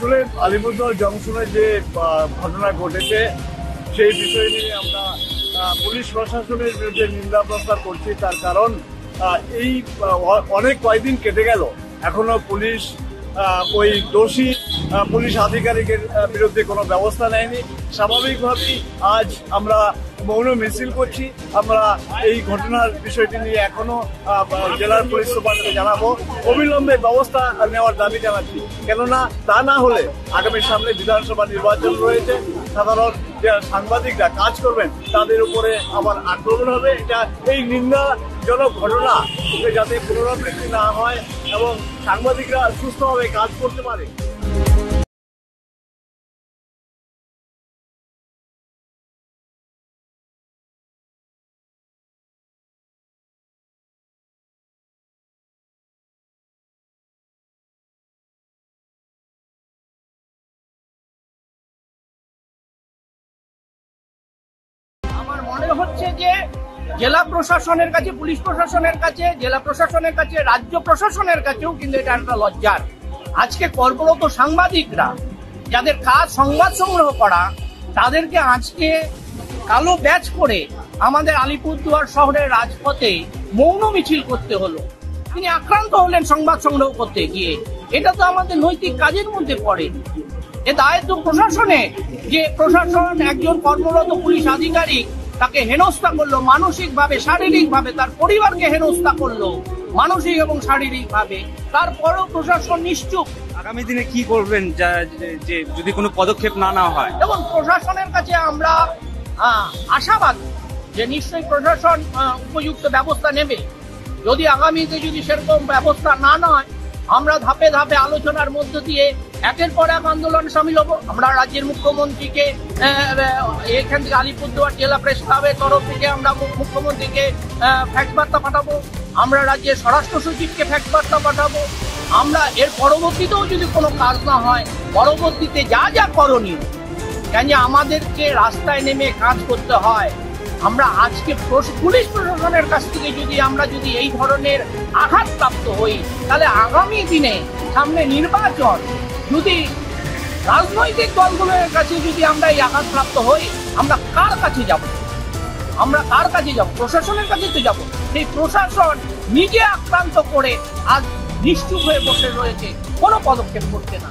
আসলে আলিপুরদুয়ার জংশনে যে ঘটনা ঘটেছে সেই বিষয় নিয়ে আমরা পুলিশ প্রশাসনের বিরুদ্ধে নিন্দা প্রস্তাব করছি। তার কারণ এই অনেক কয়েকদিন কেটে গেল, এখনো পুলিশ ওই দোষী পুলিশ আধিকারিকের বিরুদ্ধে কোনো ব্যবস্থা নেয়নি। স্বাভাবিকভাবেই আজ আমরা মৌন মিছিল করছি। আমরা এই ঘটনার বিষয়টি নিয়ে এখনো জেলার পুলিশ সুপারকে জানাবো, অবিলম্বে ব্যবস্থা নেওয়ার দাবি জানাচ্ছি। কেননা তা না হলে আগামী সামনে বিধানসভা নির্বাচন রয়েছে, সাধারণ যে সাংবাদিকরা কাজ করবেন তাদের উপরে আবার আক্রমণ হবে। এটা এই নিন্দাজনক ঘটনা যাতে পুনরাবৃত্তি না হয় এবং সাংবাদিকরা সুস্থভাবে কাজ করতে পারে। আমার মনে হচ্ছে যে জেলা প্রশাসনের কাছে, পুলিশ প্রশাসনের কাছে, জেলা প্রশাসনের কাছে, রাজ্য প্রশাসনের কাছেও কিন্তু এটা একটা লজ্জার। আজকে কর্মরত সাংবাদিকরা যাদের কাজ সংবাদ সংগ্রহ করা, তাদেরকে আজকে কালো ব্যাচ করে আমাদের আলিপুরদুয়ার শহরের রাজপথে মৌন মিছিল করতে হলো। তিনি আক্রান্ত হলেন সংবাদ সংগ্রহ করতে গিয়ে। এটা তো আমাদের নৈতিক কাজের মধ্যে পড়ে। এ দায়িত্ব প্রশাসনে, যে প্রশাসন একজন কর্মরত পুলিশ আধিকারিক তাকে হেনস্থা করলো মানসিকভাবে, শারীরিকভাবে, তার পরিবারকে হেনস্থা করলো মানসিক এবং শারীরিকভাবে, তারপরেও প্রশাসন নিশ্চুপ। আগামী দিনে কি করবেন যে যদি কোনো পদক্ষেপ না নেওয়া হয়? এবং প্রশাসনের কাছে আমরা আশাবাদ যে নিশ্চয়ই প্রশাসন উপযুক্ত ব্যবস্থা নেবে। যদি আগামীতে যদি সেরকম ব্যবস্থা না নেয়, আমরা ধাপে ধাপে আলোচনার মধ্য দিয়ে একের পর এক আন্দোলন সামিল হবো। আমরা রাজ্যের মুখ্যমন্ত্রীকে এখান থেকে আলিপুরদুয়ার জেলা প্রেস ক্লাবের তরফ থেকে আমরা মুখ্যমন্ত্রীকে ফ্যাক্স বার্তা পাঠাবো। আমরা রাজ্যের স্বরাষ্ট্র সচিবকে ফ্যাক্স বার্তা পাঠাবো। আমরা এর পরবর্তীতেও যদি কোনো কাজ না হয়, পরবর্তীতে যা যা করণীয়, কেন আমাদেরকে রাস্তায় নেমে কাজ করতে হয়। আমরা আজকে পুলিশ প্রশাসনের কাছ থেকে আমরা যদি এই ধরনের আঘাতপ্রাপ্ত হই, তাহলে আগামী দিনে সামনে নির্বাচন, যদি রাজনৈতিক দলগুলোর কাছে যদি আমরা এই আঘাতপ্রাপ্ত হই, আমরা কার কাছে যাব? প্রশাসনের কাছে তো যাব। সেই প্রশাসন নিজে আক্রান্ত করে আজ নিশ্চুপ হয়ে বসে রয়েছে, কোনো পদক্ষেপ করছে না।